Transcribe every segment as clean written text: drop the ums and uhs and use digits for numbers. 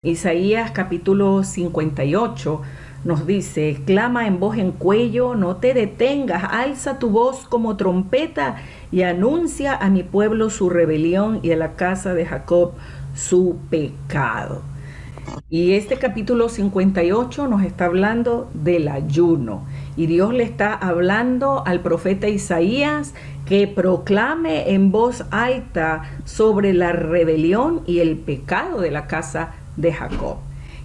Isaías capítulo 58 nos dice: clama en voz en cuello, no te detengas, alza tu voz como trompeta y anuncia a mi pueblo su rebelión y a la casa de Jacob su pecado. Y este capítulo 58 nos está hablando del ayuno. Y Dios le está hablando al profeta Isaías que proclame en voz alta sobre la rebelión y el pecado de la casa de Jacob.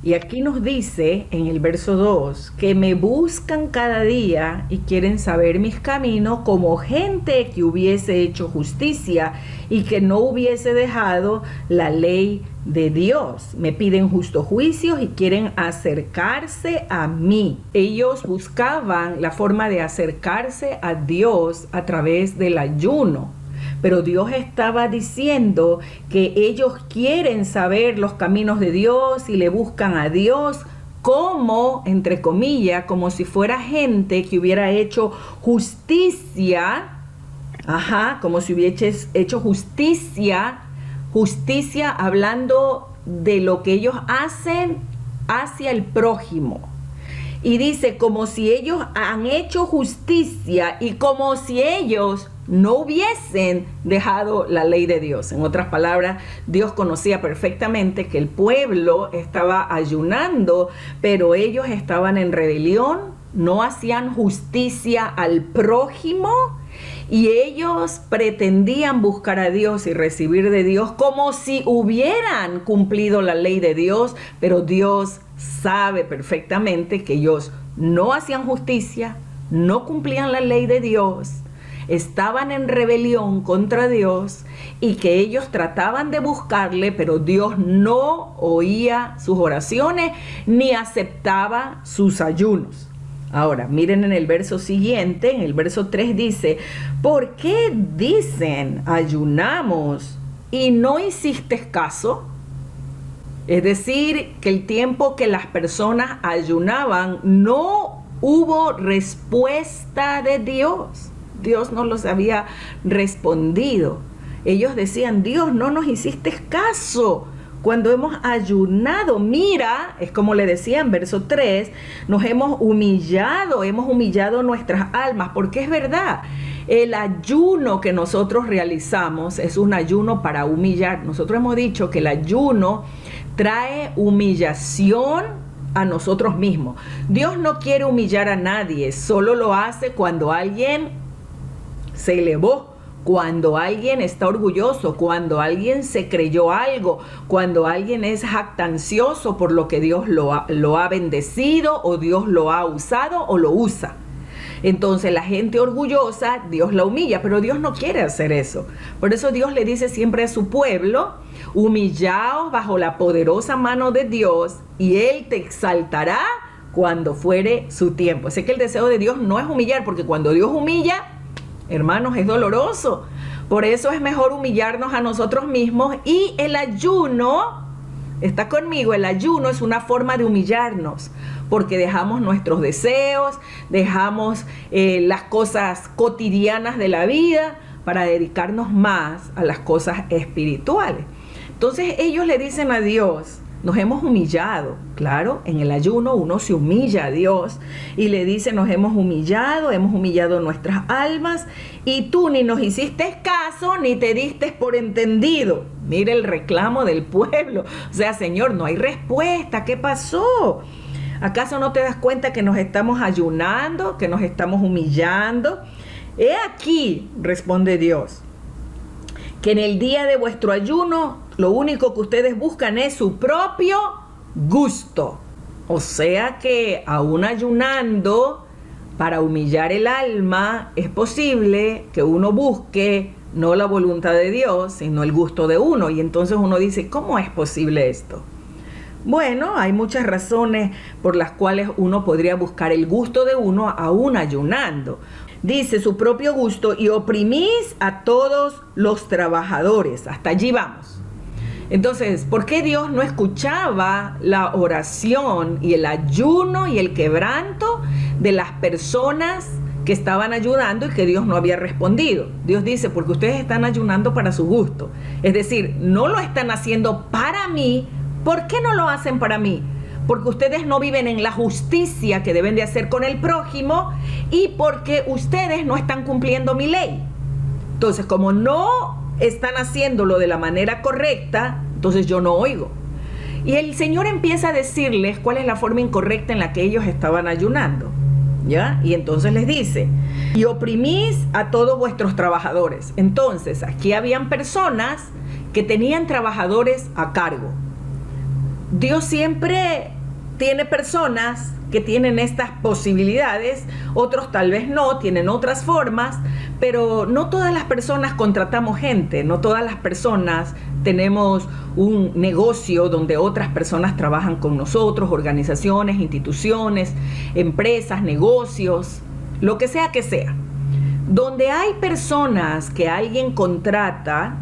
Y aquí nos dice en el verso 2 que me buscan cada día y quieren saber mis caminos como gente que hubiese hecho justicia y que no hubiese dejado la ley de Dios. Me piden justos juicios y quieren acercarse a mí. Ellos buscaban la forma de acercarse a Dios a través del ayuno. Pero Dios estaba diciendo que ellos quieren saber los caminos de Dios y le buscan a Dios como, entre comillas, como si fuera gente que hubiera hecho justicia. Como si hubiese hecho justicia hablando de lo que ellos hacen hacia el prójimo. Y dice, como si ellos han hecho justicia y como si ellos no hubiesen dejado la ley de Dios. En otras palabras, Dios conocía perfectamente que el pueblo estaba ayunando, pero ellos estaban en rebelión, no hacían justicia al prójimo y ellos pretendían buscar a Dios y recibir de Dios como si hubieran cumplido la ley de Dios, pero Dios sabe perfectamente que ellos no hacían justicia, no cumplían la ley de Dios, estaban en rebelión contra Dios y que ellos trataban de buscarle, pero Dios no oía sus oraciones ni aceptaba sus ayunos. Ahora, miren en el verso siguiente, en el verso 3 dice: ¿por qué dicen ayunamos y no hiciste caso? Es decir, que el tiempo que las personas ayunaban no hubo respuesta de Dios. Dios no los había respondido. Ellos decían: Dios, no nos hiciste caso cuando hemos ayunado. Mira, es como le decía en verso 3, nos hemos humillado nuestras almas, porque es verdad. El ayuno que nosotros realizamos es un ayuno para humillar. Nosotros hemos dicho que el ayuno trae humillación a nosotros mismos. Dios no quiere humillar a nadie, solo lo hace cuando alguien se elevó, cuando alguien está orgulloso, cuando alguien se creyó algo, cuando alguien es jactancioso por lo que Dios lo ha bendecido o Dios lo ha usado o lo usa. Entonces la gente orgullosa, Dios la humilla, pero Dios no quiere hacer eso. Por eso Dios le dice siempre a su pueblo: humillaos bajo la poderosa mano de Dios y Él te exaltará cuando fuere su tiempo. Sé que el deseo de Dios no es humillar, porque cuando Dios humilla, hermanos, es doloroso. Por eso es mejor humillarnos a nosotros mismos, y el ayuno, está conmigo, el ayuno es una forma de humillarnos, porque dejamos nuestros deseos, dejamos las cosas cotidianas de la vida para dedicarnos más a las cosas espirituales. Entonces ellos le dicen a Dios: nos hemos humillado. Claro, en el ayuno uno se humilla a Dios y le dice: nos hemos humillado nuestras almas y tú ni nos hiciste caso ni te diste por entendido. Mire el reclamo del pueblo. O sea, Señor, no hay respuesta. ¿Qué pasó? ¿Acaso no te das cuenta que nos estamos ayunando, que nos estamos humillando? He aquí, responde Dios, que en el día de vuestro ayuno lo único que ustedes buscan es su propio gusto. O sea que aún ayunando para humillar el alma, es posible que uno busque no la voluntad de Dios, sino el gusto de uno. Y entonces uno dice: ¿cómo es posible esto? Bueno, hay muchas razones por las cuales uno podría buscar el gusto de uno aún ayunando. Dice: su propio gusto, y oprimís a todos los trabajadores. Hasta allí vamos. Entonces, ¿por qué Dios no escuchaba la oración y el ayuno y el quebranto de las personas que estaban ayunando y que Dios no había respondido? Dios dice: porque ustedes están ayunando para su gusto. Es decir, no lo están haciendo para mí, ¿Por qué no lo hacen para mí? Porque ustedes no viven en la justicia que deben de hacer con el prójimo y porque ustedes no están cumpliendo mi ley. Entonces, como no están haciéndolo de la manera correcta, entonces yo no oigo. Y el Señor empieza a decirles cuál es la forma incorrecta en la que ellos estaban ayunando, ¿ya? Y entonces les dice, y oprimís a todos vuestros trabajadores. Entonces, aquí habían personas que tenían trabajadores a cargo. Dios siempre tiene personas que tienen estas posibilidades, otros tal vez no, tienen otras formas, pero no todas las personas contratamos gente, no todas las personas tenemos un negocio donde otras personas trabajan con nosotros, organizaciones, instituciones, empresas, negocios, lo que sea que sea. Donde hay personas que alguien contrata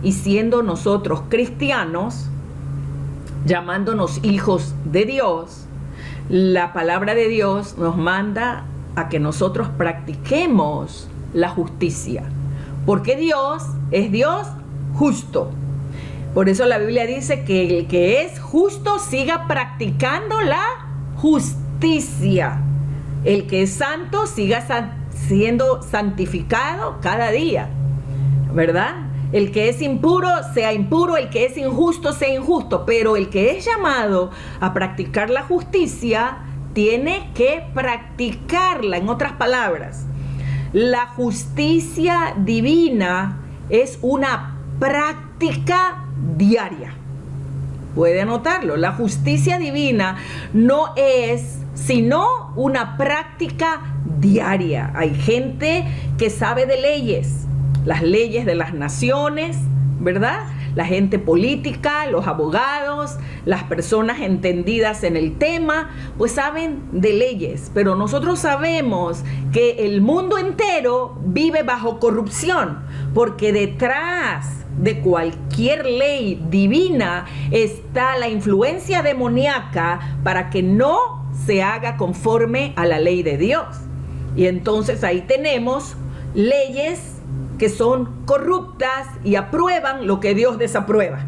y siendo nosotros cristianos, llamándonos hijos de Dios, la palabra de Dios nos manda a que nosotros practiquemos la justicia, porque Dios es Dios justo. Por eso la Biblia dice que el que es justo siga practicando la justicia. El que es santo siga siendo santificado cada día, ¿verdad? El que es impuro sea impuro, el que es injusto sea injusto, pero el que es llamado a practicar la justicia tiene que practicarla. En otras palabras, la justicia divina es una práctica diaria. Puede anotarlo. La justicia divina no es sino una práctica diaria. Hay gente que sabe de leyes, las leyes de las naciones, ¿verdad? La gente política, los abogados, las personas entendidas en el tema, pues saben de leyes. Pero nosotros sabemos que el mundo entero vive bajo corrupción, porque detrás de cualquier ley divina está la influencia demoníaca para que no se haga conforme a la ley de Dios. Y entonces ahí tenemos leyes que son corruptas y aprueban lo que Dios desaprueba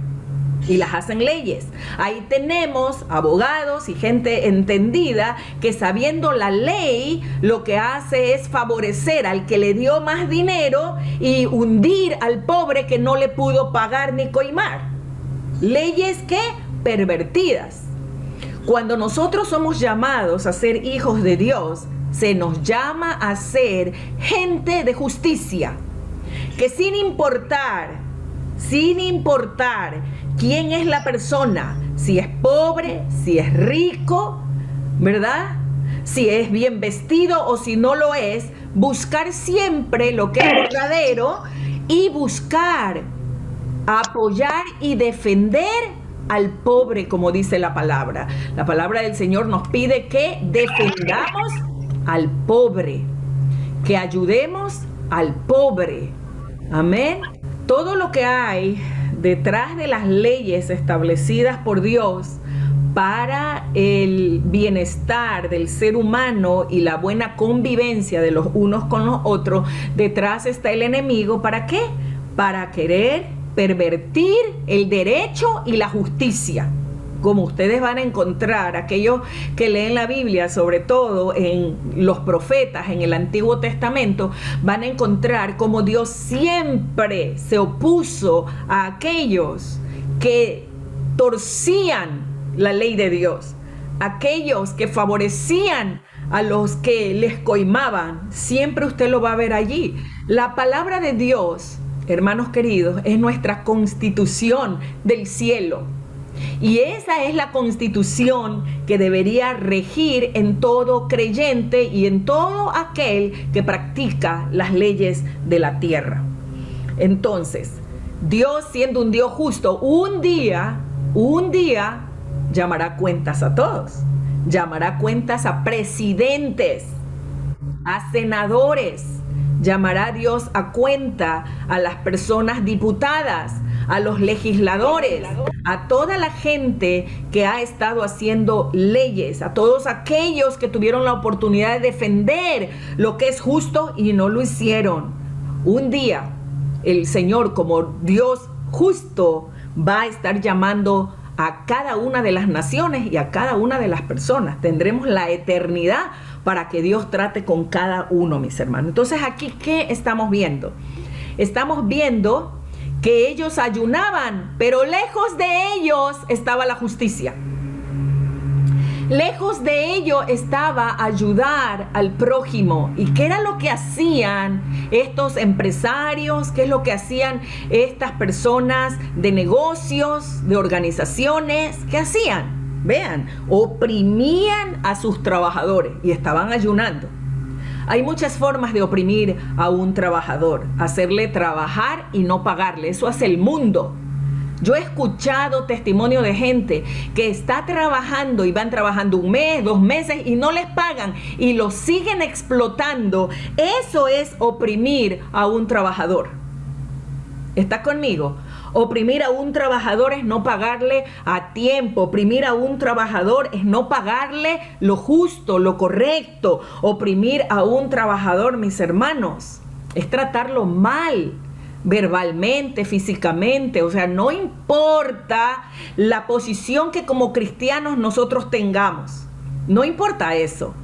y las hacen leyes. Ahí tenemos abogados y gente entendida que sabiendo la ley lo que hace es favorecer al que le dio más dinero y hundir al pobre que no le pudo pagar ni coimar. Leyes que pervertidas. Cuando nosotros somos llamados a ser hijos de Dios, se nos llama a ser gente de justicia, que sin importar quién es la persona, si es pobre, si es rico, ¿verdad? Si es bien vestido o si no lo es, buscar siempre lo que es verdadero y buscar apoyar y defender al pobre, como dice la palabra. La palabra del Señor nos pide que defendamos al pobre, que ayudemos al pobre. Amén. Todo lo que hay detrás de las leyes establecidas por Dios para el bienestar del ser humano y la buena convivencia de los unos con los otros, detrás está el enemigo. ¿Para qué? Para querer pervertir el derecho y la justicia. Como ustedes van a encontrar, aquellos que leen la Biblia, sobre todo en los profetas, en el Antiguo Testamento, van a encontrar cómo Dios siempre se opuso a aquellos que torcían la ley de Dios, aquellos que favorecían a los que les coimaban. Siempre usted lo va a ver allí. La palabra de Dios, hermanos queridos, es nuestra constitución del cielo. Y esa es la constitución que debería regir en todo creyente y en todo aquel que practica las leyes de la tierra. Entonces, Dios, siendo un Dios justo, un día llamará cuentas a todos. Llamará cuentas a presidentes, a senadores. Llamará Dios a cuenta a las personas diputadas, a los legisladores, a toda la gente que ha estado haciendo leyes, a todos aquellos que tuvieron la oportunidad de defender lo que es justo y no lo hicieron. Un día el Señor, como Dios justo, va a estar llamando a cada una de las naciones y a cada una de las personas. Tendremos la eternidad para que Dios trate con cada uno, mis hermanos. Entonces aquí, ¿qué estamos viendo? Estamos viendo que ellos ayunaban, pero lejos de ellos estaba la justicia. Lejos de ello estaba ayudar al prójimo. ¿Y qué era lo que hacían estos empresarios? ¿Qué es lo que hacían estas personas de negocios, de organizaciones? ¿Qué hacían? Vean, oprimían a sus trabajadores y estaban ayunando. Hay muchas formas de oprimir a un trabajador, hacerle trabajar y no pagarle. Eso hace el mundo. Yo he escuchado testimonio de gente que está trabajando y van trabajando 1 mes, 2 meses y no les pagan y los siguen explotando. Eso es oprimir a un trabajador. ¿Está conmigo? Oprimir a un trabajador es no pagarle a tiempo. Oprimir a un trabajador es no pagarle lo justo, lo correcto. Oprimir a un trabajador, mis hermanos, es tratarlo mal. Verbalmente, físicamente, o sea, no importa la posición que como cristianos nosotros tengamos, no importa eso,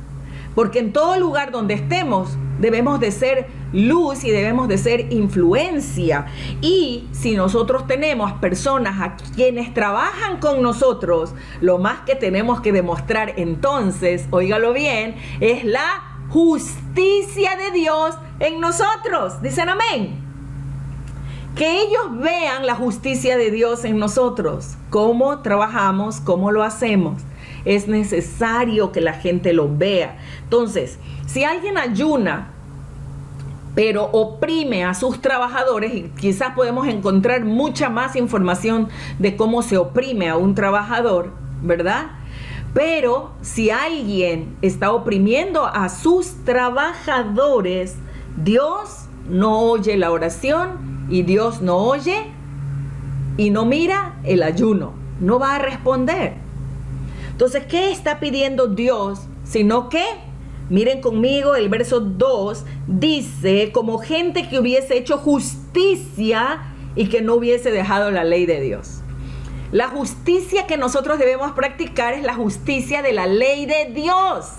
porque en todo lugar donde estemos debemos de ser luz y debemos de ser influencia. Y si nosotros tenemos personas a quienes trabajan con nosotros, lo más que tenemos que demostrar entonces, óigalo bien, es la justicia de Dios en nosotros. Dicen amén. Que ellos vean la justicia de Dios en nosotros, cómo trabajamos, cómo lo hacemos. Es necesario que la gente lo vea. Entonces, si alguien ayuna, pero oprime a sus trabajadores, y quizás podemos encontrar mucha más información de cómo se oprime a un trabajador, ¿verdad? Pero si alguien está oprimiendo a sus trabajadores, Dios no oye la oración. Y Dios no oye y no mira el ayuno, no va a responder. Entonces, ¿qué está pidiendo Dios? Sino que, miren conmigo, el verso 2 dice, como gente que hubiese hecho justicia y que no hubiese dejado la ley de Dios. La justicia que nosotros debemos practicar es la justicia de la ley de Dios.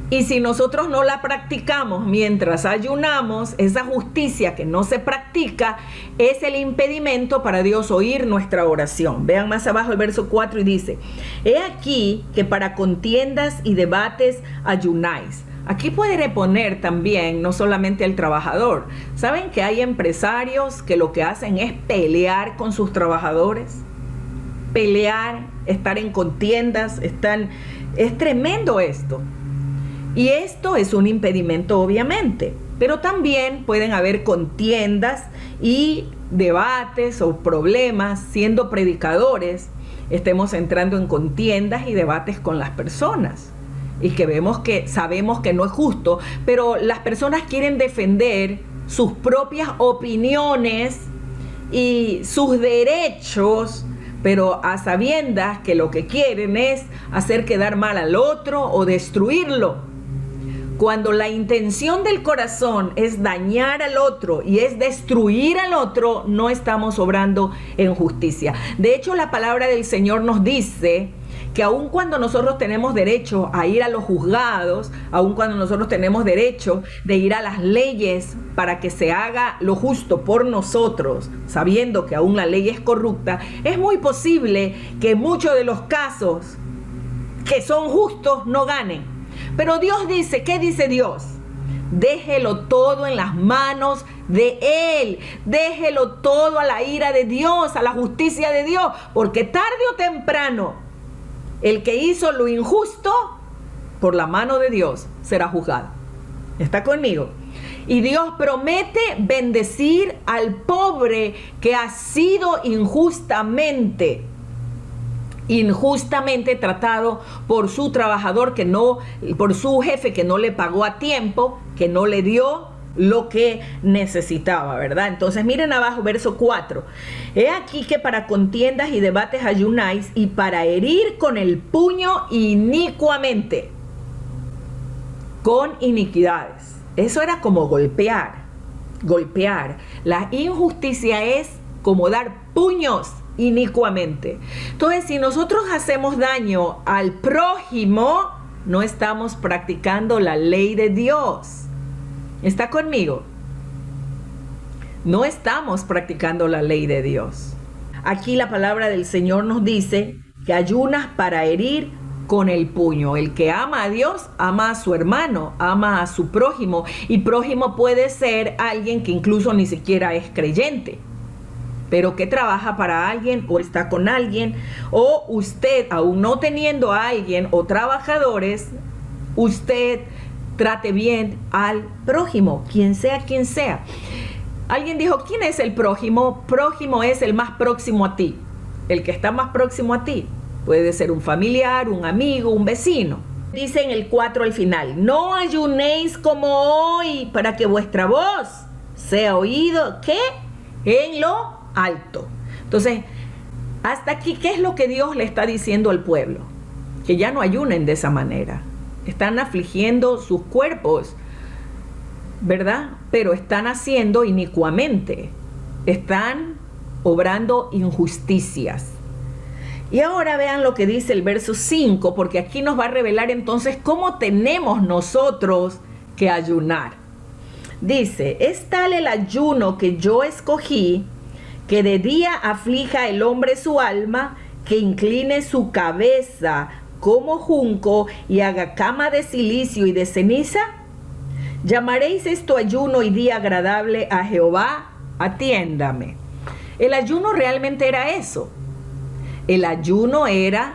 Y si nosotros no la practicamos mientras ayunamos, esa justicia que no se practica es el impedimento para Dios oír nuestra oración. Vean más abajo el verso 4 y dice, he aquí que para contiendas y debates ayunáis. Aquí puede poner también no solamente el trabajador. ¿Saben que hay empresarios que lo que hacen es pelear con sus trabajadores? Pelear, estar en contiendas, es tremendo esto. Y esto es un impedimento, obviamente, pero también pueden haber contiendas y debates o problemas. Siendo predicadores, estemos entrando en contiendas y debates con las personas y que sabemos que no es justo, pero las personas quieren defender sus propias opiniones y sus derechos, pero a sabiendas que lo que quieren es hacer quedar mal al otro o destruirlo. Cuando la intención del corazón es dañar al otro y es destruir al otro, no estamos obrando en justicia. De hecho, la palabra del Señor nos dice que aun cuando nosotros tenemos derecho a ir a los juzgados, aun cuando nosotros tenemos derecho de ir a las leyes para que se haga lo justo por nosotros, sabiendo que aún la ley es corrupta, es muy posible que muchos de los casos que son justos no ganen. Pero Dios dice, ¿qué dice Dios? Déjelo todo en las manos de Él. Déjelo todo a la ira de Dios, a la justicia de Dios. Porque tarde o temprano, el que hizo lo injusto, por la mano de Dios, será juzgado. ¿Está conmigo? Y Dios promete bendecir al pobre que ha sido injustamente tratado por su trabajador, por su jefe que no le pagó a tiempo, que no le dio lo que necesitaba, ¿verdad? Entonces miren abajo, verso 4. He aquí que para contiendas y debates ayunáis, y para herir con el puño inicuamente, con iniquidades. Eso era como golpear. La injusticia es como dar puños inicuamente. Entonces, si nosotros hacemos daño al prójimo, no estamos practicando la ley de Dios. ¿Está conmigo? No estamos practicando la ley de Dios. Aquí la palabra del Señor nos dice que ayunas para herir con el puño. El que ama a Dios, ama a su hermano, ama a su prójimo. Y prójimo puede ser alguien que incluso ni siquiera es creyente, pero que trabaja para alguien o está con alguien, o usted, aún no teniendo a alguien o trabajadores, usted trate bien al prójimo, quien sea quien sea. Alguien dijo, ¿quién es el prójimo? Prójimo es el más próximo a ti, el que está más próximo a ti. Puede ser un familiar, un amigo, un vecino. Dice en el 4 al final, no ayunéis como hoy para que vuestra voz sea oído, ¿qué? En lo alto. Entonces, hasta aquí, ¿qué es lo que Dios le está diciendo al pueblo? Que ya no ayunen de esa manera. Están afligiendo sus cuerpos, ¿verdad? Pero están haciendo inicuamente. Están obrando injusticias. Y ahora vean lo que dice el verso 5, porque aquí nos va a revelar entonces cómo tenemos nosotros que ayunar. Dice, es tal el ayuno que yo escogí, que de día aflija el hombre su alma, que incline su cabeza como junco y haga cama de cilicio y de ceniza. ¿Llamaréis esto ayuno y día agradable a Jehová? Atiéndame. El ayuno realmente era eso. El ayuno era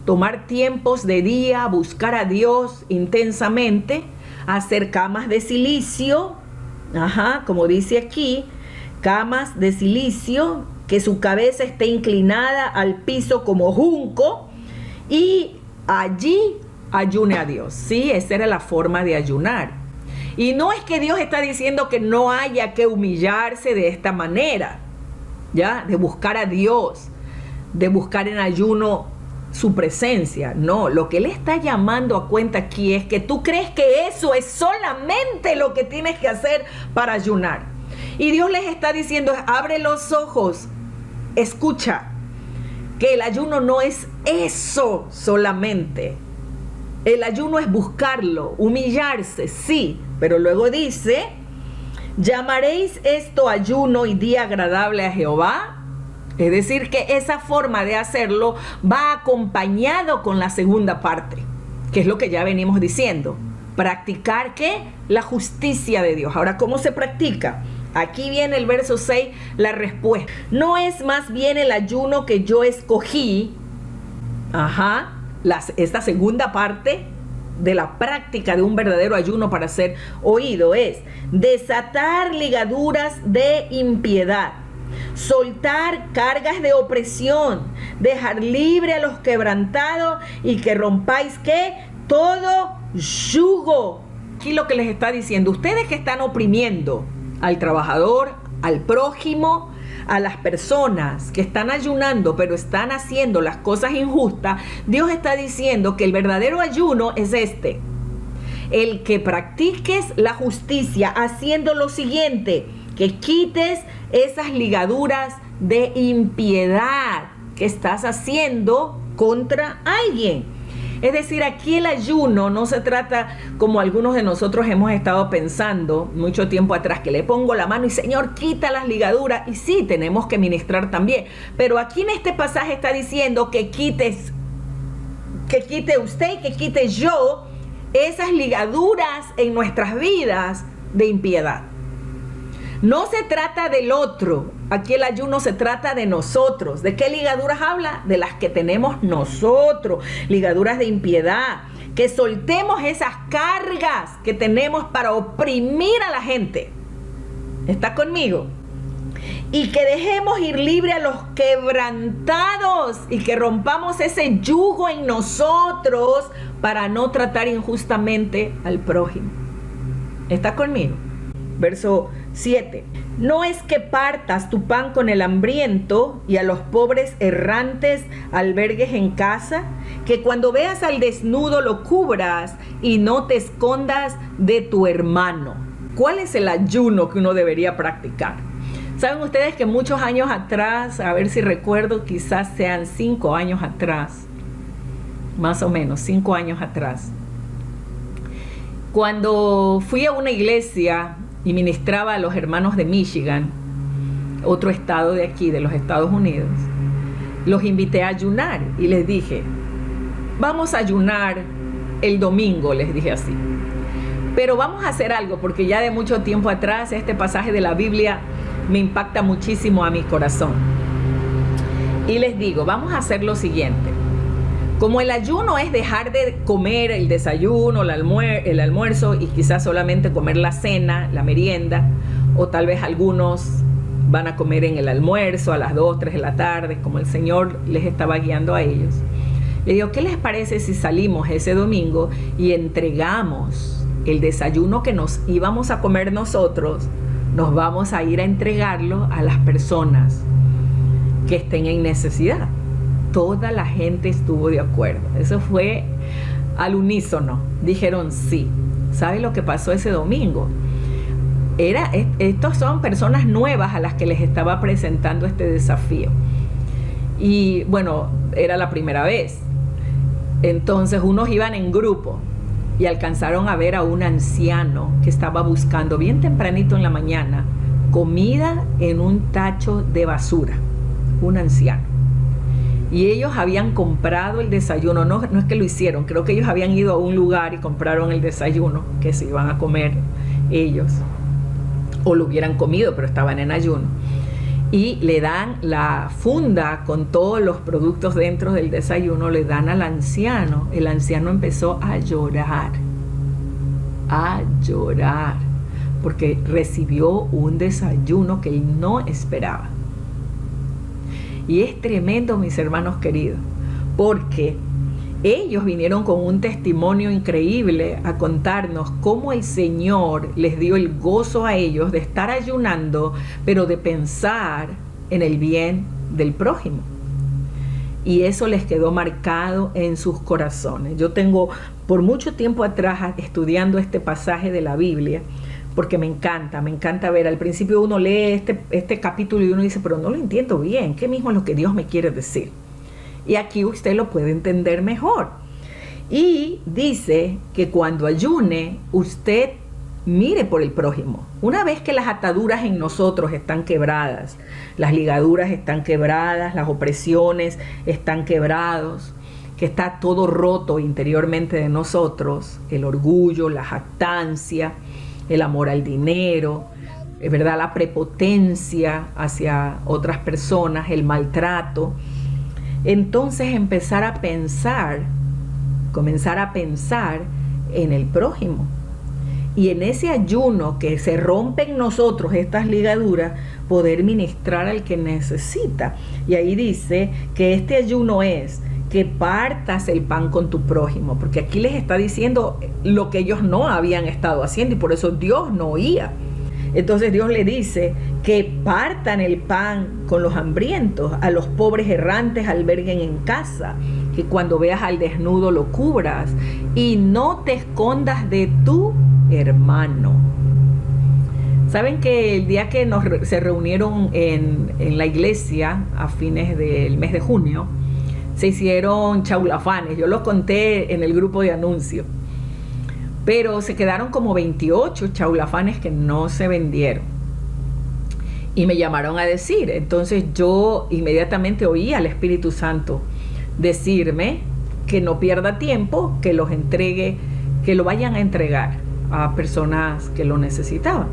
tomar tiempos de día, buscar a Dios intensamente, hacer camas de cilicio, como dice aquí, camas de cilicio, que su cabeza esté inclinada al piso como junco, y allí ayune a Dios. Sí, esa era la forma de ayunar. Y no es que Dios está diciendo que no haya que humillarse de esta manera, ¿ya? De buscar a Dios, de buscar en ayuno su presencia. No, lo que Él está llamando a cuenta aquí es que tú crees que eso es solamente lo que tienes que hacer para ayunar. Y Dios les está diciendo, abre los ojos, escucha, que el ayuno no es eso solamente. El ayuno es buscarlo, humillarse, sí, pero luego dice, ¿llamaréis esto ayuno y día agradable a Jehová? Es decir, que esa forma de hacerlo va acompañado con la segunda parte, que es lo que ya venimos diciendo. Practicar, ¿qué? La justicia de Dios. Ahora, ¿cómo se practica? Aquí viene el verso 6, la respuesta. No es más bien el ayuno que yo escogí, esta segunda parte de la práctica de un verdadero ayuno para ser oído es desatar ligaduras de impiedad, soltar cargas de opresión, dejar libre a los quebrantados y que rompáis ¿qué? Todo yugo. Aquí lo que les está diciendo, ustedes que están oprimiendo al trabajador, al prójimo, a las personas que están ayunando pero están haciendo las cosas injustas, Dios está diciendo que el verdadero ayuno es este: el que practiques la justicia haciendo lo siguiente, que quites esas ligaduras de impiedad que estás haciendo contra alguien. Es decir, aquí el ayuno no se trata como algunos de nosotros hemos estado pensando mucho tiempo atrás, que le pongo la mano y Señor, quita las ligaduras. Y sí, tenemos que ministrar también. Pero aquí en este pasaje está diciendo que quite usted y que quite yo esas ligaduras en nuestras vidas de impiedad. No se trata del otro. Aquí el ayuno se trata de nosotros. ¿De qué ligaduras habla? De las que tenemos nosotros. Ligaduras de impiedad. Que soltemos esas cargas que tenemos para oprimir a la gente. ¿Está conmigo? Y que dejemos ir libre a los quebrantados y que rompamos ese yugo en nosotros para no tratar injustamente al prójimo. ¿Está conmigo? Verso 7. No es que partas tu pan con el hambriento y a los pobres errantes albergues en casa, que cuando veas al desnudo lo cubras y no te escondas de tu hermano. ¿Cuál es el ayuno que uno debería practicar? Saben ustedes que muchos años atrás, a ver si recuerdo, quizás sean 5 años atrás, más o menos 5 años atrás, cuando fui a una iglesia y ministraba a los hermanos de Michigan, otro estado de aquí, de los Estados Unidos, los invité a ayunar y les dije, vamos a ayunar el domingo, les dije así. Pero vamos a hacer algo, porque ya de mucho tiempo atrás este pasaje de la Biblia me impacta muchísimo a mi corazón. Y les digo, vamos a hacer lo siguiente. Como el ayuno es dejar de comer el desayuno, el almuerzo y quizás solamente comer la cena, la merienda, o tal vez algunos van a comer en el almuerzo a las 2, 3 de la tarde, como el Señor les estaba guiando a ellos. Le digo, ¿qué les parece si salimos ese domingo y entregamos el desayuno que nos íbamos a comer nosotros? Nos vamos a ir a entregarlo a las personas que estén en necesidad. Toda la gente estuvo de acuerdo. Eso fue al unísono. Dijeron sí. ¿Sabe lo que pasó ese domingo? Estos son personas nuevas a las que les estaba presentando este desafío. Y bueno, era la primera vez. Entonces unos iban en grupo y alcanzaron a ver a un anciano que estaba buscando bien tempranito en la mañana comida en un tacho de basura, un anciano. Y ellos habían comprado el desayuno, no es que lo hicieron, creo que ellos habían ido a un lugar y compraron el desayuno que se iban a comer ellos, o lo hubieran comido, pero estaban en ayuno. Y le dan la funda con todos los productos dentro del desayuno, le dan al anciano. El anciano empezó a llorar, porque recibió un desayuno que él no esperaba. Y es tremendo, mis hermanos queridos, porque ellos vinieron con un testimonio increíble a contarnos cómo el Señor les dio el gozo a ellos de estar ayunando, pero de pensar en el bien del prójimo. Y eso les quedó marcado en sus corazones. Yo tengo por mucho tiempo atrás estudiando este pasaje de la Biblia, porque me encanta ver. Al principio uno lee este capítulo y uno dice, pero no lo entiendo bien, ¿qué mismo es lo que Dios me quiere decir? Y aquí usted lo puede entender mejor. Y dice que cuando ayune, usted mire por el prójimo. Una vez que las ataduras en nosotros están quebradas, las ligaduras están quebradas, las opresiones están quebrados, que está todo roto interiormente de nosotros, el orgullo, la jactancia, el amor al dinero, ¿verdad? La prepotencia hacia otras personas, el maltrato. Entonces comenzar a pensar en el prójimo. Y en ese ayuno que se rompen en nosotros estas ligaduras, poder ministrar al que necesita. Y ahí dice que este ayuno es que partas el pan con tu prójimo, porque aquí les está diciendo lo que ellos no habían estado haciendo y por eso Dios no oía. Entonces Dios le dice que partan el pan con los hambrientos, a los pobres errantes alberguen en casa, que cuando veas al desnudo lo cubras y no te escondas de tu hermano. Saben que el día que se reunieron en la iglesia a fines del mes de junio, se hicieron chaulafanes. Yo los conté en el grupo de anuncios, pero se quedaron como 28 chaulafanes que no se vendieron y me llamaron a decir. Entonces yo inmediatamente oí al Espíritu Santo decirme que no pierda tiempo, que los entregue, que lo vayan a entregar a personas que lo necesitaban.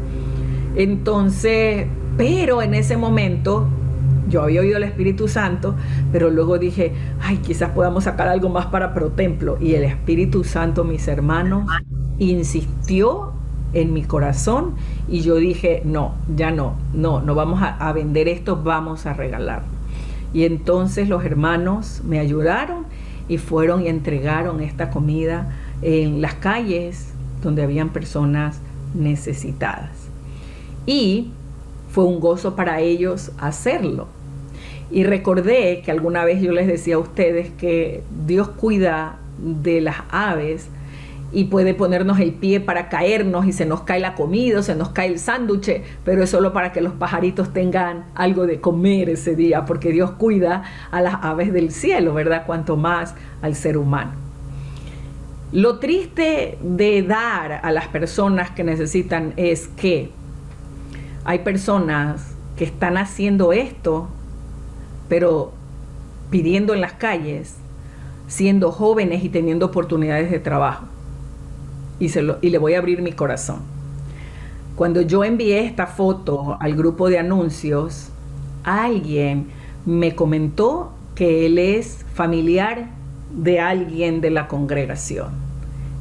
Entonces, pero en ese momento yo había oído al Espíritu Santo, pero luego dije, ay, quizás podamos sacar algo más para ProTemplo. Y el Espíritu Santo, mis hermanos, insistió en mi corazón y yo dije, no vamos a vender esto, vamos a regalarlo. Y entonces los hermanos me ayudaron y fueron y entregaron esta comida en las calles donde habían personas necesitadas. Y fue un gozo para ellos hacerlo. Y recordé que alguna vez yo les decía a ustedes que Dios cuida de las aves y puede ponernos el pie para caernos y se nos cae la comida, se nos cae el sándwich, pero es solo para que los pajaritos tengan algo de comer ese día, porque Dios cuida a las aves del cielo, ¿verdad? Cuanto más al ser humano. Lo triste de dar a las personas que necesitan es que hay personas que están haciendo esto, pero pidiendo en las calles, siendo jóvenes y teniendo oportunidades de trabajo. Y le voy a abrir mi corazón. Cuando yo envié esta foto al grupo de anuncios, alguien me comentó que él es familiar de alguien de la congregación,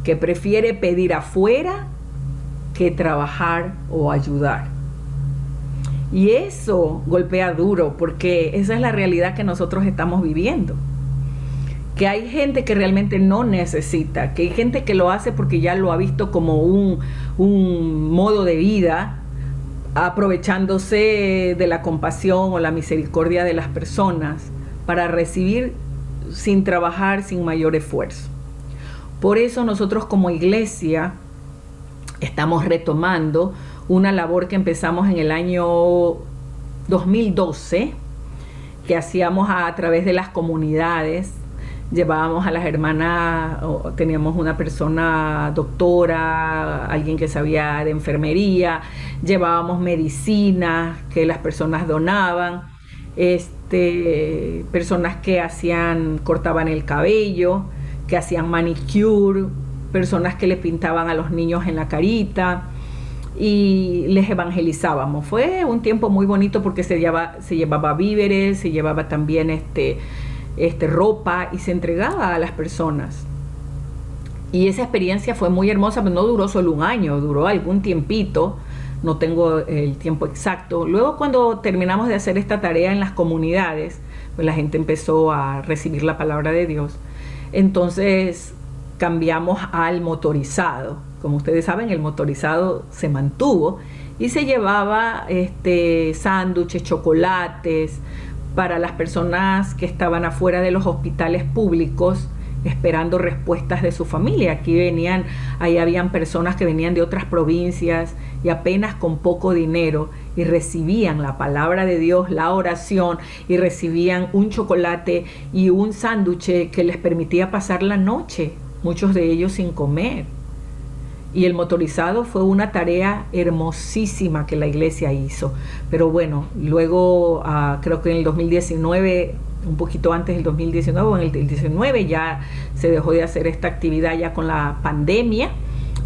que prefiere pedir afuera que trabajar o ayudar. Y eso golpea duro, porque esa es la realidad que nosotros estamos viviendo. Que hay gente que realmente no necesita, que hay gente que lo hace porque ya lo ha visto como un modo de vida, aprovechándose de la compasión o la misericordia de las personas para recibir sin trabajar, sin mayor esfuerzo. Por eso nosotros como iglesia estamos retomando una labor que empezamos en el año 2012, que hacíamos a través de las comunidades. Llevábamos a las hermanas, teníamos una persona doctora, alguien que sabía de enfermería, llevábamos medicinas que las personas donaban, personas que cortaban el cabello, que hacían manicure, personas que le pintaban a los niños en la carita y les evangelizábamos. Fue un tiempo muy bonito porque se llevaba víveres, se llevaba también ropa y se entregaba a las personas. Y esa experiencia fue muy hermosa, pero no duró solo un año, duró algún tiempito, no tengo el tiempo exacto. Luego, cuando terminamos de hacer esta tarea en las comunidades, pues la gente empezó a recibir la palabra de Dios. Entonces cambiamos al motorizado. Como ustedes saben, el motorizado se mantuvo y se llevaba sándwiches, chocolates para las personas que estaban afuera de los hospitales públicos esperando respuestas de su familia. Ahí habían personas que venían de otras provincias y apenas con poco dinero y recibían la palabra de Dios, la oración, y recibían un chocolate y un sándwich que les permitía pasar la noche, muchos de ellos sin comer. Y el motorizado fue una tarea hermosísima que la iglesia hizo. Pero bueno, luego creo que en el 2019, un poquito antes del 2019 o en el 2019 ya se dejó de hacer esta actividad ya con la pandemia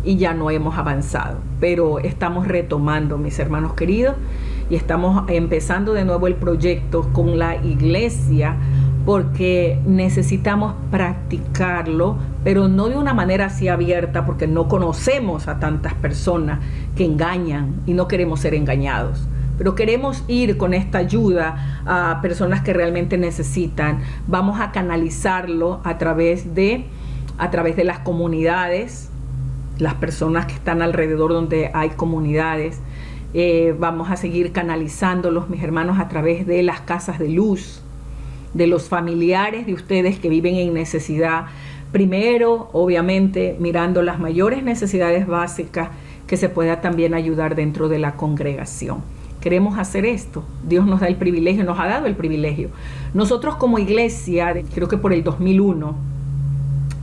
y ya no hemos avanzado. Pero estamos retomando, mis hermanos queridos, y estamos empezando de nuevo el proyecto con la iglesia, porque necesitamos practicarlo, pero no de una manera así abierta, porque no conocemos a tantas personas que engañan y no queremos ser engañados. Pero queremos ir con esta ayuda a personas que realmente necesitan. Vamos a canalizarlo a través de las comunidades, las personas que están alrededor donde hay comunidades. Vamos a seguir canalizándolos, mis hermanos, a través de las casas de luz, de los familiares de ustedes que viven en necesidad. Primero, obviamente, mirando las mayores necesidades básicas, que se pueda también ayudar dentro de la congregación. Queremos hacer esto. Dios nos da el privilegio, nos ha dado el privilegio. Nosotros como iglesia, creo que por el 2001,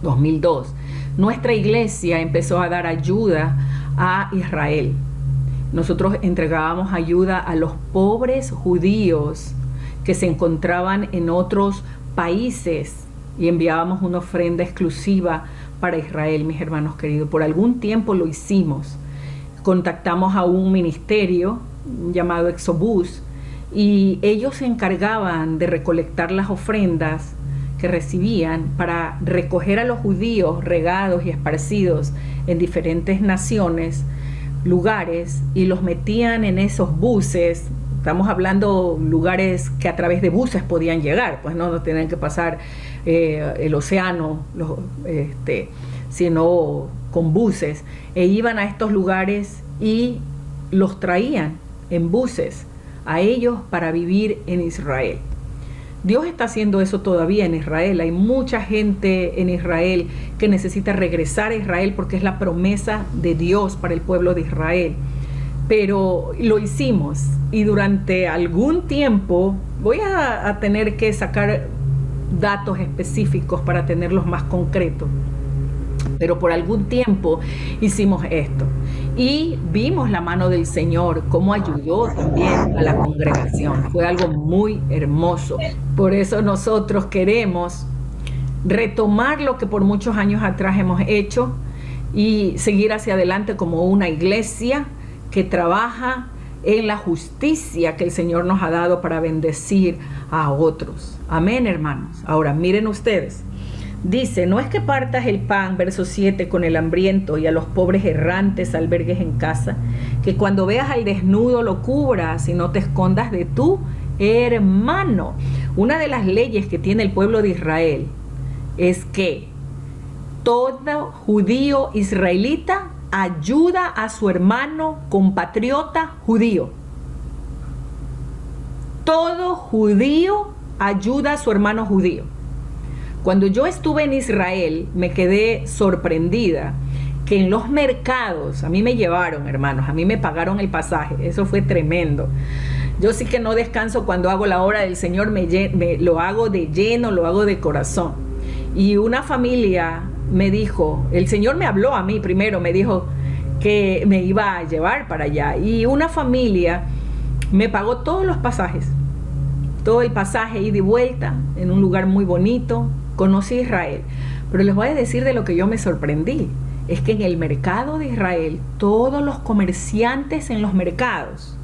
2002, nuestra iglesia empezó a dar ayuda a Israel. Nosotros entregábamos ayuda a los pobres judíos que se encontraban en otros países y enviábamos una ofrenda exclusiva para Israel, mis hermanos queridos. Por algún tiempo lo hicimos. Contactamos a un ministerio llamado Exobús y ellos se encargaban de recolectar las ofrendas que recibían para recoger a los judíos regados y esparcidos en diferentes naciones, lugares, y los metían en esos buses. Estamos hablando lugares que a través de buses podían llegar, pues no tenían que pasar el océano, sino con buses. E iban a estos lugares y los traían en buses a ellos para vivir en Israel. Dios está haciendo eso todavía en Israel. Hay mucha gente en Israel que necesita regresar a Israel porque es la promesa de Dios para el pueblo de Israel. Pero lo hicimos y durante algún tiempo voy a tener que sacar datos específicos para tenerlos más concretos. Pero por algún tiempo hicimos esto y vimos la mano del Señor, cómo ayudó también a la congregación. Fue algo muy hermoso. Por eso nosotros queremos retomar lo que por muchos años atrás hemos hecho y seguir hacia adelante como una iglesia que trabaja en la justicia que el Señor nos ha dado para bendecir a otros. Amén, hermanos. Ahora miren ustedes. Dice, no es que partas el pan, verso 7, con el hambriento y a los pobres errantes albergues en casa, que cuando veas al desnudo lo cubras y no te escondas de tu hermano. Una de las leyes que tiene el pueblo de Israel es que todo judío israelita ayuda a su hermano compatriota judío. Todo judío ayuda a su hermano judío. Cuando yo estuve en Israel, me quedé sorprendida que en los mercados, a mí me llevaron, hermanos, a mí me pagaron el pasaje, eso fue tremendo. Yo sí que no descanso cuando hago la obra del Señor, lo hago de lleno, lo hago de corazón. Y una familia me dijo, el Señor me habló a mí primero, me dijo que me iba a llevar para allá. Y una familia me pagó todos los pasajes, todo el pasaje ida y vuelta, en un lugar muy bonito. Conocí Israel, pero les voy a decir de lo que yo me sorprendí. Es que en el mercado de Israel, todos los comerciantes en los mercados,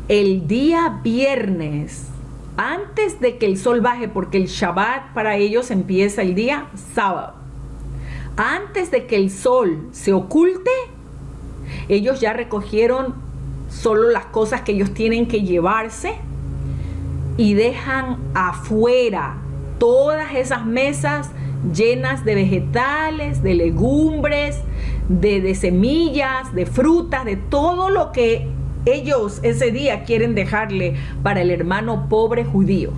el día viernes, antes de que el sol baje, porque el Shabbat para ellos empieza el día sábado, antes de que el sol se oculte, ellos ya recogieron solo las cosas que ellos tienen que llevarse y dejan afuera todas esas mesas llenas de vegetales, de legumbres, de semillas, de frutas, de todo lo que ellos ese día quieren dejarle para el hermano pobre judío.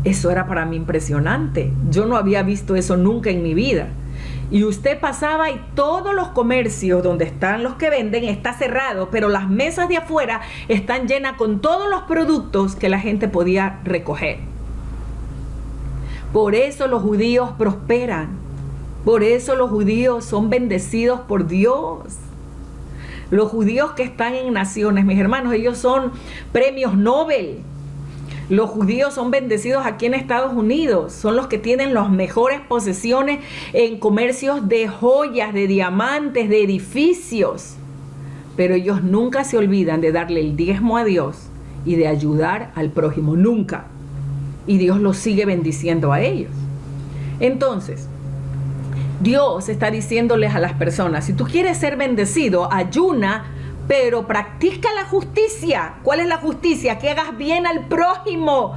Eso era para mí impresionante. Yo no había visto eso nunca en mi vida. Y usted pasaba y todos los comercios donde están los que venden está cerrado, pero las mesas de afuera están llenas con todos los productos que la gente podía recoger. Por eso los judíos prosperan. Por eso los judíos son bendecidos por Dios. Los judíos que están en naciones, mis hermanos, ellos son premios Nobel. Los judíos son bendecidos aquí en Estados Unidos. Son los que tienen las mejores posesiones en comercios de joyas, de diamantes, de edificios. Pero ellos nunca se olvidan de darle el diezmo a Dios y de ayudar al prójimo. Nunca. Y Dios los sigue bendiciendo a ellos. Entonces, Dios está diciéndoles a las personas, si tú quieres ser bendecido, ayuna, pero practica la justicia. ¿Cuál es la justicia? Que hagas bien al prójimo.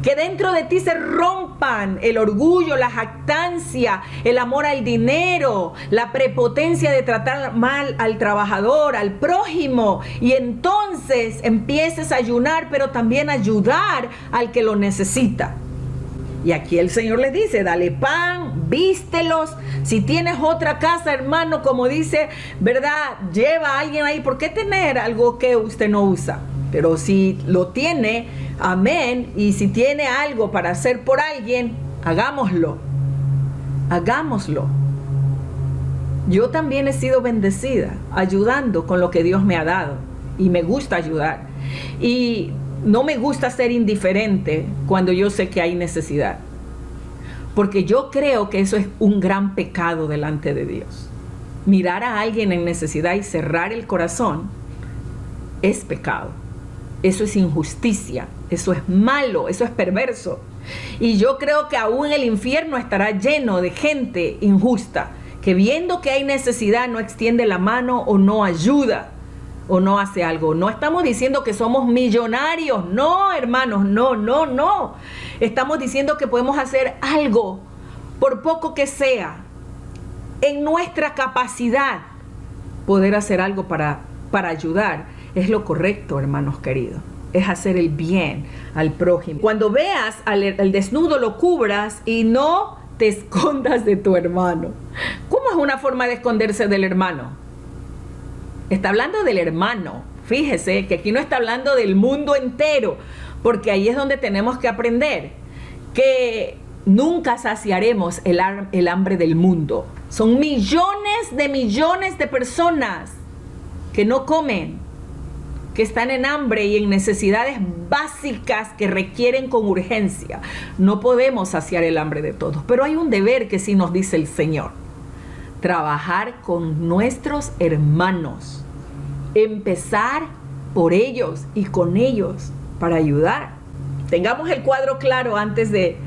Que dentro de ti se rompan el orgullo, la jactancia, el amor al dinero, la prepotencia de tratar mal al trabajador, al prójimo. Y entonces empieces a ayunar, pero también ayudar al que lo necesita. Y aquí el Señor les dice, dale pan, vístelos. Si tienes otra casa, hermano, como dice, ¿verdad? Lleva a alguien ahí. ¿Por qué tener algo que usted no usa? Pero si lo tiene, amén. Y si tiene algo para hacer por alguien, hagámoslo. Hagámoslo. Yo también he sido bendecida ayudando con lo que Dios me ha dado. Y me gusta ayudar. Y no me gusta ser indiferente cuando yo sé que hay necesidad. Porque yo creo que eso es un gran pecado delante de Dios. Mirar a alguien en necesidad y cerrar el corazón es pecado. Eso es injusticia. Eso es malo. Eso es perverso. Y yo creo que aún el infierno estará lleno de gente injusta que viendo que hay necesidad no extiende la mano o no ayuda. O no hace algo. No estamos diciendo que somos millonarios. No, hermanos, no. Estamos diciendo que podemos hacer algo, por poco que sea, en nuestra capacidad. Poder hacer algo para ayudar es lo correcto, hermanos queridos. es hacer el bien al prójimo. Cuando veas al desnudo, lo cubras y no te escondas de tu hermano. ¿Cómo es una forma de esconderse del hermano? Está hablando del hermano. Fíjese que aquí no está hablando del mundo entero, porque ahí es donde tenemos que aprender que nunca saciaremos el hambre del mundo. Son millones de personas que no comen, que están en hambre y en necesidades básicas que requieren con urgencia. No podemos saciar el hambre de todos, pero hay un deber que sí nos dice el Señor: trabajar con nuestros hermanos, empezar por ellos y con ellos para ayudar. Tengamos el cuadro claro antes de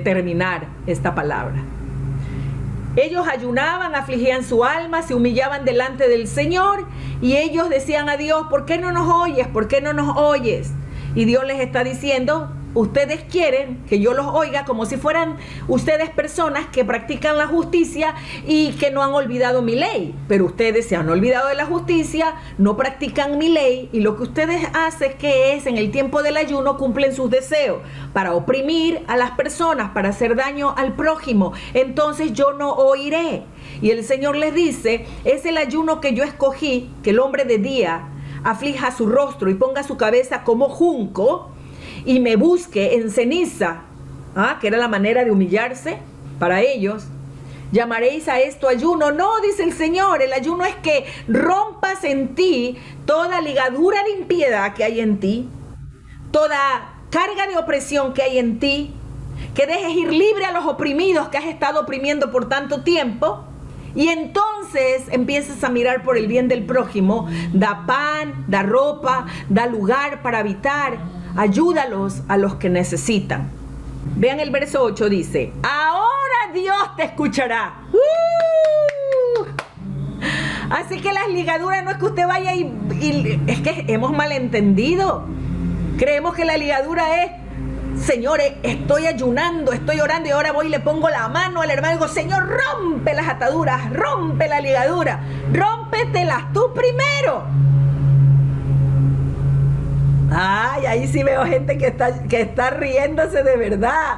terminar esta palabra. Ellos ayunaban, afligían su alma, se humillaban delante del Señor y ellos decían a Dios: ¿por qué no nos oyes? ¿Por qué no nos oyes? Y Dios les está diciendo: ustedes quieren que yo los oiga como si fueran ustedes personas que practican la justicia y que no han olvidado mi ley. Pero ustedes se han olvidado de la justicia, no practican mi ley, y lo que ustedes hacen que es en el tiempo del ayuno cumplen sus deseos para oprimir a las personas, para hacer daño al prójimo. Entonces yo no oiré. Y el Señor les dice: es el ayuno que yo escogí, que el hombre de día aflija su rostro y ponga su cabeza como junco y me busque en ceniza, que era la manera de humillarse para ellos. ¿Llamaréis a esto ayuno? No, dice el Señor, el ayuno es que rompas en ti toda ligadura de impiedad que hay en ti, toda carga de opresión que hay en ti, que dejes ir libre a los oprimidos que has estado oprimiendo por tanto tiempo. Y entonces empiezas a mirar por el bien del prójimo, da pan, da ropa, da lugar para habitar, ayúdalos a los que necesitan. Vean el verso 8, dice: ahora Dios te escuchará. Así que las ligaduras no es que usted vaya y es que hemos malentendido. Creemos que la ligadura es: señores, estoy ayunando, estoy orando y ahora voy y le pongo la mano al hermano y digo: Señor, rompe las ataduras, rompe la ligadura, rómpetelas tú primero. Ay, ahí sí veo gente que está riéndose de verdad.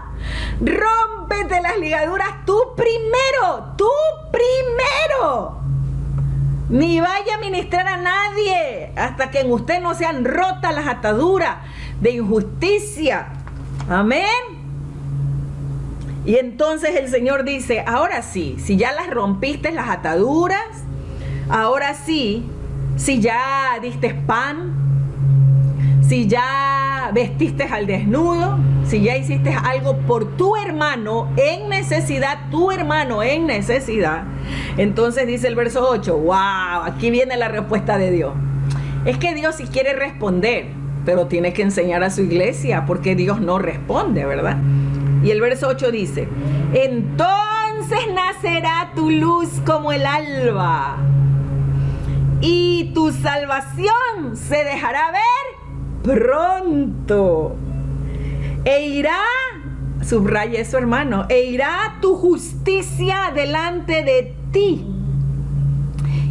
Rómpete las ligaduras tú primero, tú primero. Ni vaya a ministrar a nadie hasta que en usted no sean rotas las ataduras de injusticia. Amén. Y entonces el Señor dice: ahora sí, si ya las rompiste las ataduras, ahora sí, si ya diste pan, si ya vestiste al desnudo, si ya hiciste algo por tu hermano en necesidad, entonces dice el verso 8, wow, aquí viene la respuesta de Dios. Es que Dios sí quiere responder, pero tiene que enseñar a su iglesia, porque Dios no responde, ¿verdad? Y el verso 8 dice: entonces nacerá tu luz como el alba, y tu salvación se dejará ver pronto. E irá, subraya eso, hermano, e irá tu justicia delante de ti,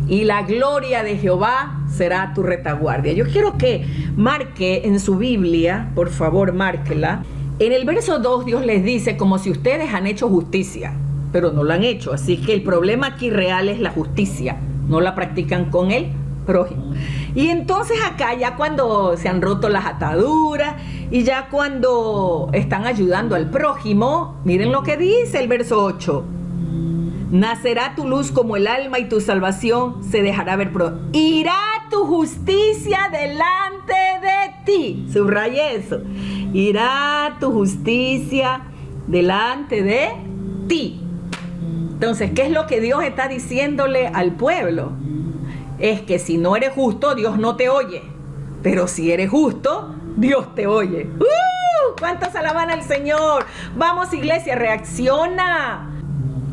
y la gloria de Jehová será tu retaguardia. Yo quiero que marque en su Biblia, por favor, márquela. En el verso 2 Dios les dice: como si ustedes han hecho justicia, pero no la han hecho. Así que el problema aquí real es la justicia, no la practican con el prójimo. Y entonces acá, ya cuando se han roto las ataduras y ya cuando están ayudando al prójimo, miren lo que dice el verso 8: nacerá tu luz como el alma y tu salvación se dejará ver pronto. Irá tu justicia delante de ti. Subraye eso. Irá tu justicia delante de ti. Entonces, ¿qué es lo que Dios está diciéndole al pueblo? Es que si no eres justo, Dios no te oye. Pero si eres justo, Dios te oye. ¿Cuántos alaban al Señor? Vamos, iglesia, reacciona.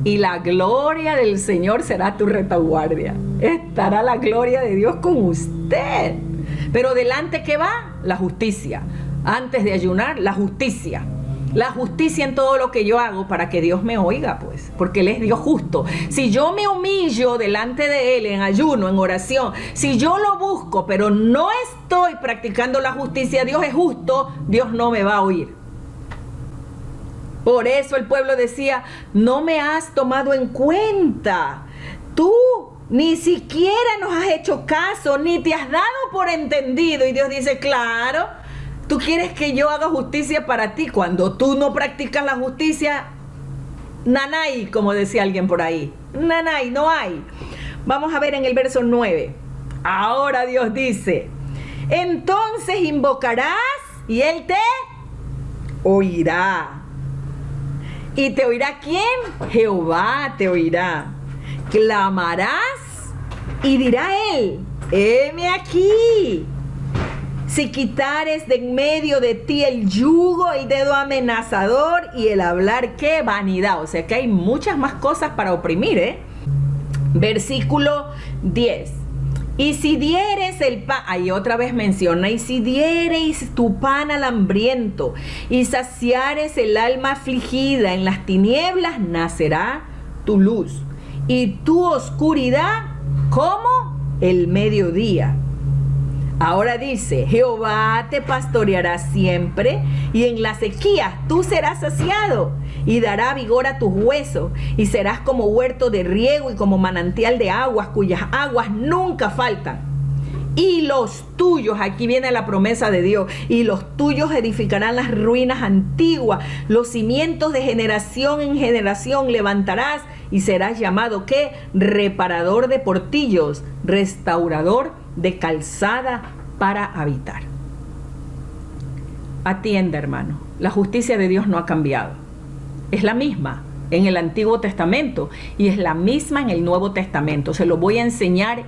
Y la gloria del Señor será tu retaguardia. Estará la gloria de Dios con usted. Pero delante, ¿qué va? La justicia. Antes de ayunar, la justicia. la justicia en todo lo que yo hago para que Dios me oiga, pues, porque Él es Dios justo. Si yo me humillo delante de Él en ayuno, en oración, si yo lo busco, pero no estoy practicando la justicia, Dios es justo, Dios no me va a oír. Por eso el pueblo decía, no me has tomado en cuenta. Tú ni siquiera nos has hecho caso, ni te has dado por entendido. Y Dios dice, claro, tú quieres que yo haga justicia para ti. Cuando tú no practicas la justicia, nanay, como decía alguien por ahí. Nanay, no hay. Vamos a ver en el verso 9. Ahora Dios dice, entonces invocarás y Él te oirá. ¿Y te oirá quién? Jehová te oirá. Clamarás y dirá Él, heme aquí. Si quitares de en medio de ti el yugo, el dedo amenazador y el hablar, ¿qué? Vanidad. O sea que hay muchas más cosas para oprimir, ¿eh? Versículo 10. Y si dieres el pan, ahí otra vez menciona, y si diereis tu pan al hambriento y saciares el alma afligida, en las tinieblas nacerá tu luz y tu oscuridad como el mediodía. Ahora dice, Jehová te pastoreará siempre y en la sequía tú serás saciado y dará vigor a tus huesos y serás como huerto de riego y como manantial de aguas cuyas aguas nunca faltan. Y los tuyos, aquí viene la promesa de Dios, y los tuyos edificarán las ruinas antiguas, los cimientos de generación en generación levantarás y serás llamado, ¿qué? Reparador de portillos, restaurador de calzada para habitar. Atienda, hermano, la justicia de Dios no ha cambiado. Es la misma en el Antiguo Testamento y es la misma en el Nuevo Testamento. Se lo voy a enseñar.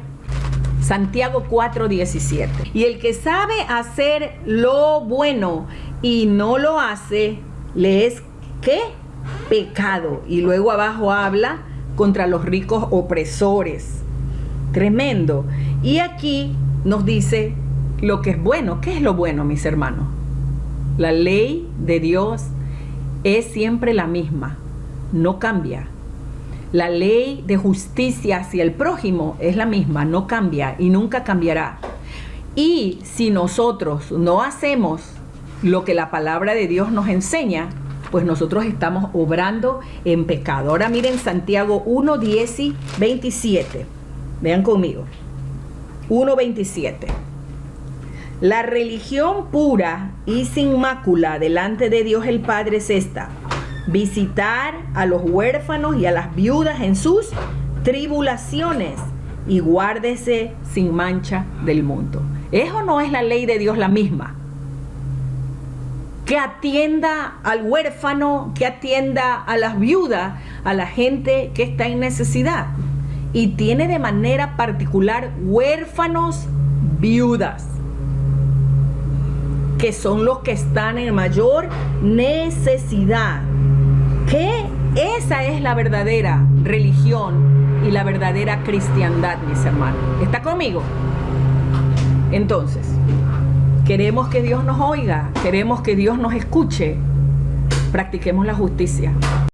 Santiago 4:17. Y el que sabe hacer lo bueno y no lo hace, le es ¿qué? Pecado. Y luego abajo habla contra los ricos opresores. Tremendo. Y aquí nos dice lo que es bueno. ¿Qué es lo bueno, mis hermanos? La ley de Dios es siempre la misma, no cambia. La ley de justicia hacia el prójimo es la misma, no cambia y nunca cambiará. Y si nosotros no hacemos lo que la palabra de Dios nos enseña, pues nosotros estamos obrando en pecado. Ahora miren Santiago 1:10 y 27. Vean conmigo. 1:27. La religión pura y sin mácula delante de Dios el Padre es esta: visitar a los huérfanos y a las viudas en sus tribulaciones y guárdese sin mancha del mundo. ¿Eso no es la ley de Dios la misma? Que atienda al huérfano, que atienda a las viudas, a la gente que está en necesidad. Y tiene de manera particular huérfanos, viudas, que son los que están en mayor necesidad. Que esa es la verdadera religión y la verdadera cristiandad, mis hermanos. ¿Está conmigo? Entonces, queremos que Dios nos oiga, queremos que Dios nos escuche. Practiquemos la justicia.